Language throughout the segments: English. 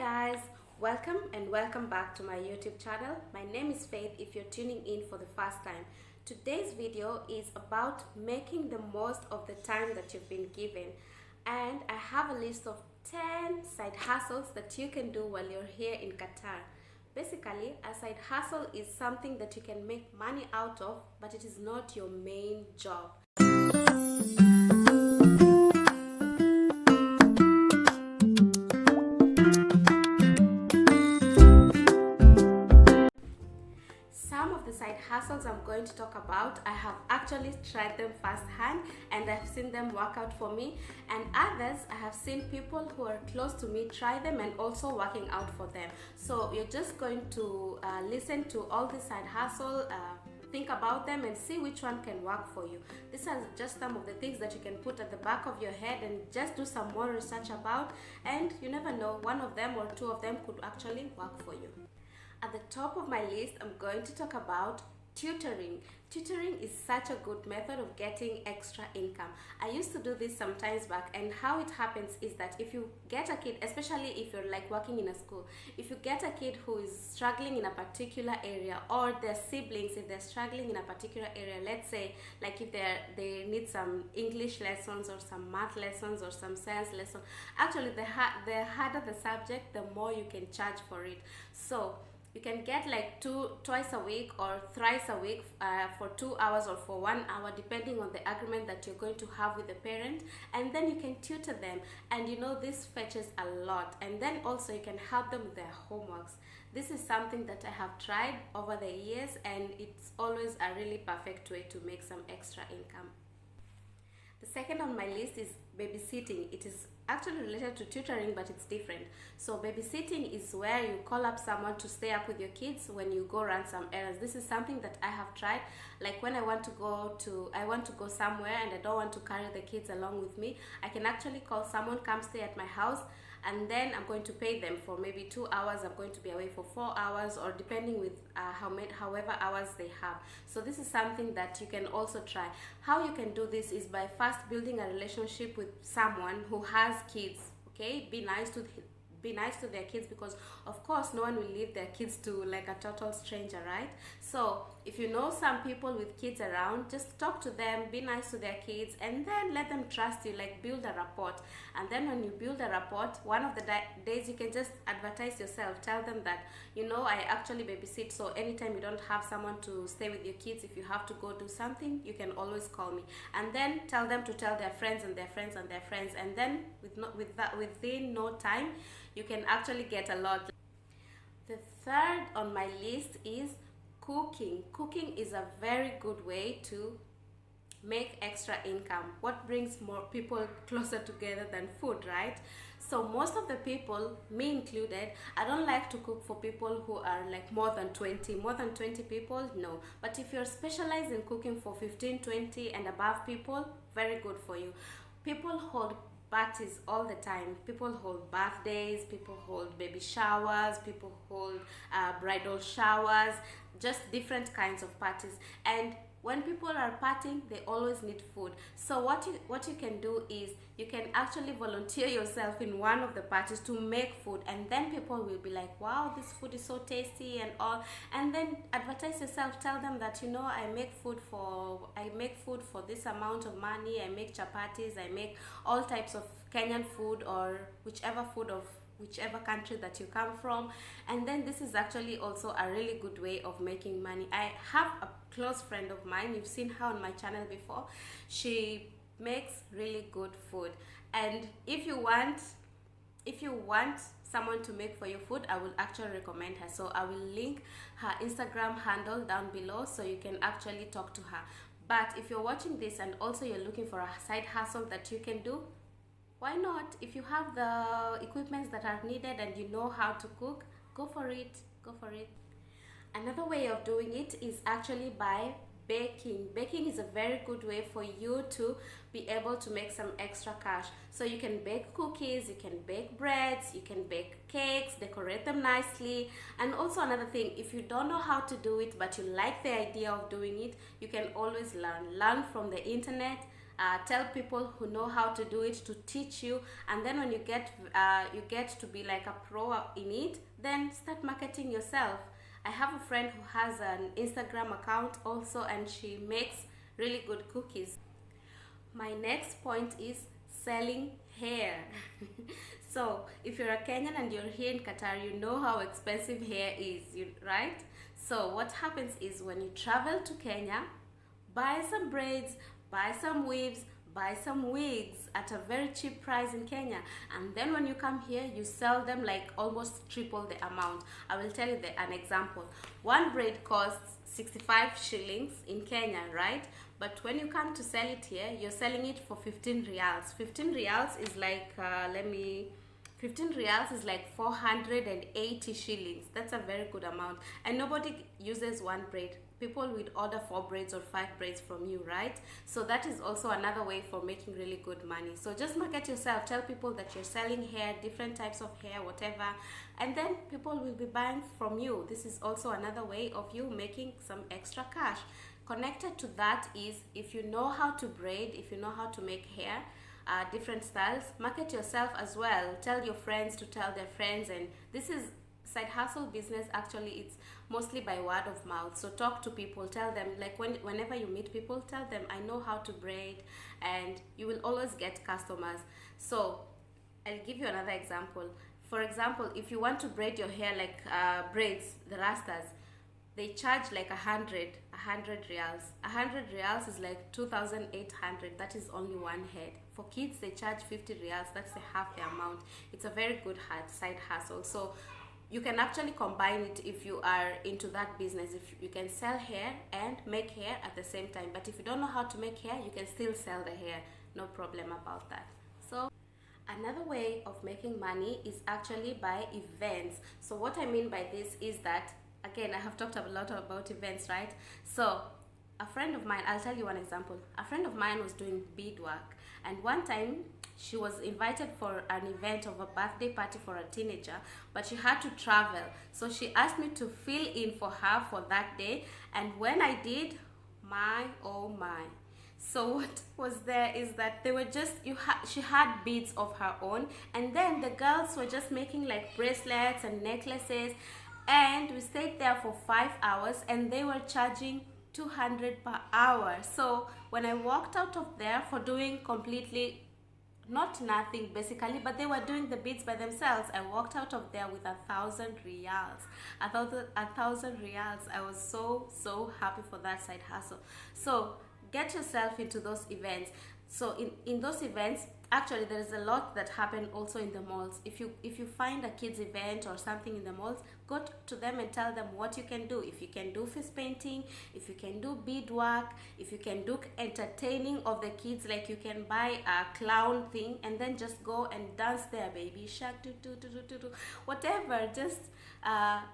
guys, welcome and welcome back to my YouTube channel. My name is Faith if you're tuning in for the first time. Today's video is about making the most of the time that you've been given, and I have a list of 10 side hustles that you can do while you're here in Qatar. Basically, a side hustle is something that you can make money out of, but it is not your main job. Some of the side hustles I'm going to talk about, I have actually tried them firsthand and I've seen them work out for me, and others I have seen people who are close to me try them and also working out for them. So you're just going to listen to all the side hustle, think about them and see which one can work for you. These are just some of the things that you can put at the back of your head and just do some more research about, and you never know, one of them or two of them could actually work for you. At the top of my list, I'm going to talk about tutoring. Tutoring is such a good method of getting extra income. I used to do this sometimes back, and how it happens is that if you get a kid, especially if you're like working in a school, if you get a kid who is struggling in a particular area, or their siblings, if they're struggling in a particular area, let's say like if they need some English lessons or some math lessons or some science lessons, actually the harder the subject, the more you can charge for it. So you can get like twice a week or thrice a week for 2 hours or for 1 hour, depending on the agreement that you're going to have with the parent, and then you can tutor them, and you know this fetches a lot. And then also you can help them with their homeworks. This is something that I have tried over the years, and it's always a really perfect way to make some extra income. The second on my list is babysitting. It is actually related to tutoring, but it's different. So babysitting is where you call up someone to stay up with your kids when you go run some errands. This is something that I have tried. Like when I want to go somewhere and I don't want to carry the kids along with me, I can actually call someone, come stay at my house, and then I'm going to pay them for maybe 2 hours. I'm going to be away for 4 hours, or depending with however hours they have. So this is something that you can also try. How you can do this is by first building a relationship with someone who has kids. Okay, be nice to their kids, because of course no one will leave their kids to like a total stranger, right? So if you know some people with kids around, just talk to them, be nice to their kids, and then let them trust you, like build a rapport. And then when you build a rapport, one of the days you can just advertise yourself, tell them that, you know, I actually babysit, so anytime you don't have someone to stay with your kids, if you have to go do something, you can always call me. And then tell them to tell their friends and their friends and their friends, and then within no time you can actually get a lot. The third on my list is cooking. Cooking is a very good way to make extra income. What brings more people closer together than food, right? So most of the people, me included, I don't like to cook for people who are like more than 20 people, no. But if you're specialized in cooking for 15, 20 and above people, very good for you. People hold parties all the time. People hold birthdays, people hold baby showers, people hold bridal showers, just different kinds of parties. And when people are partying, they always need food. So what you can do is you can actually volunteer yourself in one of the parties to make food, and then people will be like, wow, this food is so tasty and all. And then advertise yourself, tell them that, you know, I make food for this amount of money. I make chapatis, I make all types of Kenyan food, or whichever food of whichever country that you come from. And then this is actually also a really good way of making money. I have a close friend of mine, you've seen her on my channel before. She makes really good food, and if you want someone to make for you food, I will actually recommend her. So I will link her Instagram handle down below so you can actually talk to her. But if you're watching this and also you're looking for a side hustle that you can do, why not? If you have the equipments that are needed and you know how to cook, go for it. Another way of doing it is actually by baking. Baking is a very good way for you to be able to make some extra cash. So you can bake cookies, you can bake breads, you can bake cakes, decorate them nicely. And also another thing, if you don't know how to do it but you like the idea of doing it, you can always learn from the internet. tell people who know how to do it to teach you, and then when you get to be like a pro in it, then start marketing yourself. I have a friend who has an Instagram account also, and she makes really good cookies. My next point is selling hair. So if you're a Kenyan and you're here in Qatar, you know how expensive hair is, right? So what happens is when you travel to Kenya, buy some braids, buy some weaves, buy some wigs at a very cheap price in Kenya, and then when you come here you sell them like almost triple the amount. I will tell you an example. One braid costs 65 shillings in Kenya, right? But when you come to sell it here, you're selling it for 15 reals. 15 reals is like 15 reals is like 480 shillings. That's a very good amount, and nobody uses one braid. People would order 4 braids or 5 braids from you, right? So that is also another way for making really good money. So just market yourself, tell people that you're selling hair, different types of hair, whatever, and then people will be buying from you. This is also another way of you making some extra cash. Connected to that is, if you know how to braid, if you know how to make hair, different styles, market yourself as well. Tell your friends to tell their friends, and this is side hustle business. Actually, it's mostly by word of mouth. So talk to people, tell them, like whenever you meet people, tell them I know how to braid, and you will always get customers. So I'll give you another example. For example, if you want to braid your hair like braids, the rastas, they charge like 100 reals. 100 reals is like 2,800. That is only one head. For kids, they charge 50 reals. That's half the amount. It's a very good side hustle. So you can actually combine it if you are into that business. If you can sell hair and make hair at the same time. But if you don't know how to make hair, you can still sell the hair. No problem about that. So another way of making money is actually by events. So what I mean by this is that, again, I have talked a lot about events, right? So a friend of mine, I'll tell you one example. A friend of mine was doing beadwork, and one time she was invited for an event of a birthday party for a teenager, but she had to travel. So she asked me to fill in for her for that day, and when I did, my oh my. So what was there is that they were just, she had beads of her own, and then the girls were just making like bracelets and necklaces, and we stayed there for 5 hours, and they were charging 200 per hour. So when I walked out of there for doing completely not nothing basically, but they were doing the beads by themselves, I walked out of there with 1,000 reals. 1,000 reals. I was so happy for that side hustle. So get yourself into those events. So in those events, actually there is a lot that happen also in the malls. If you find a kids event or something in the malls, go to them and tell them what you can do. If you can do face painting, if you can do beadwork, if you can do entertaining of the kids, like you can buy a clown thing and then just go and dance there, baby shark, do whatever. Just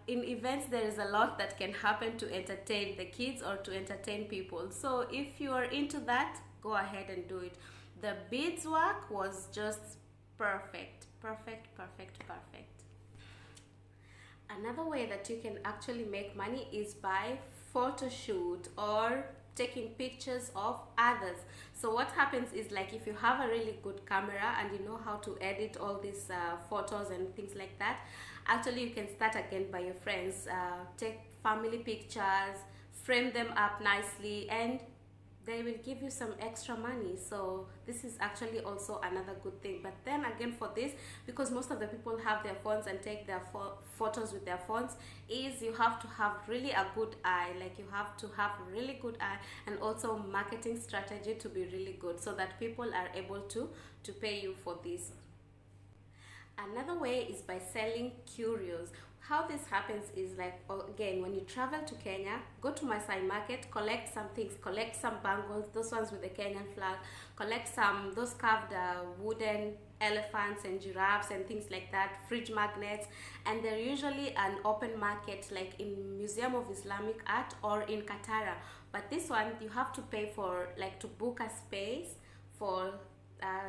in events there is a lot that can happen to entertain the kids or to entertain people. So if you are into that, go ahead and do it. The beadswork was just perfect. Another way that you can actually make money is by photoshoot or taking pictures of others. So what happens is, like, if you have a really good camera and you know how to edit all these photos and things like that, actually you can start again by your friends. Take family pictures, frame them up nicely, and they will give you some extra money. So this is actually also another good thing. But then again, for this, because most of the people have their phones and take their photos with their phones, is you have to have really a good eye. Like, you have to have a really good eye, and also marketing strategy to be really good, so that people are able to pay you for this. Another way is by selling curios. How this happens is, like, again, when you travel to Kenya, go to Masai Market, collect some things, collect some bangles, those ones with the Kenyan flag, collect those carved wooden elephants and giraffes and things like that, fridge magnets, and they're usually an open market, like in Museum of Islamic Art or in Qatar. But this one, you have to pay for, like, to book a space for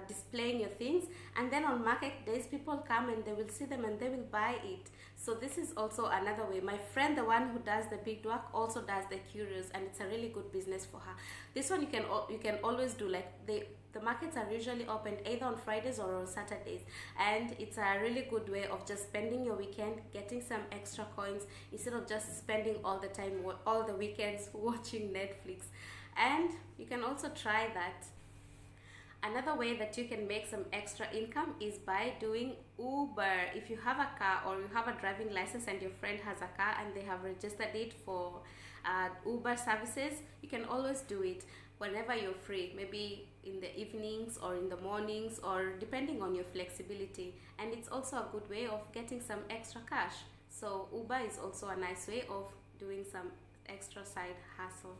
displaying your things, and then on market days people come and they will see them and they will buy it. So this is also another way. My friend, the one who does the beadwork, also does the Curios, and it's a really good business for her. This one you can always do, like the markets are usually open either on Fridays or on Saturdays, and it's a really good way of just spending your weekend, getting some extra coins instead of just spending all the time, all the weekends watching Netflix. And you can also try that. Another way that you can make some extra income is by doing Uber. If you have a car or you have a driving license and your friend has a car and they have registered it for Uber services, you can always do it whenever you're free, maybe in the evenings or in the mornings, or depending on your flexibility. And it's also a good way of getting some extra cash. So Uber is also a nice way of doing some extra side hustle.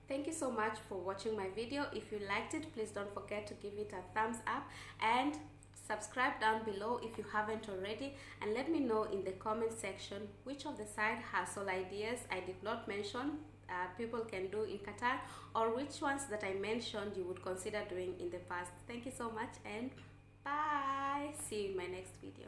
Thank you so much for watching my video. If you liked it, please don't forget to give it a thumbs up and subscribe down below if you haven't already, and let me know in the comment section which of the side hustle ideas I did not mention people can do in Qatar, or which ones that I mentioned you would consider doing in the past. Thank you so much, and bye. See you in my next video.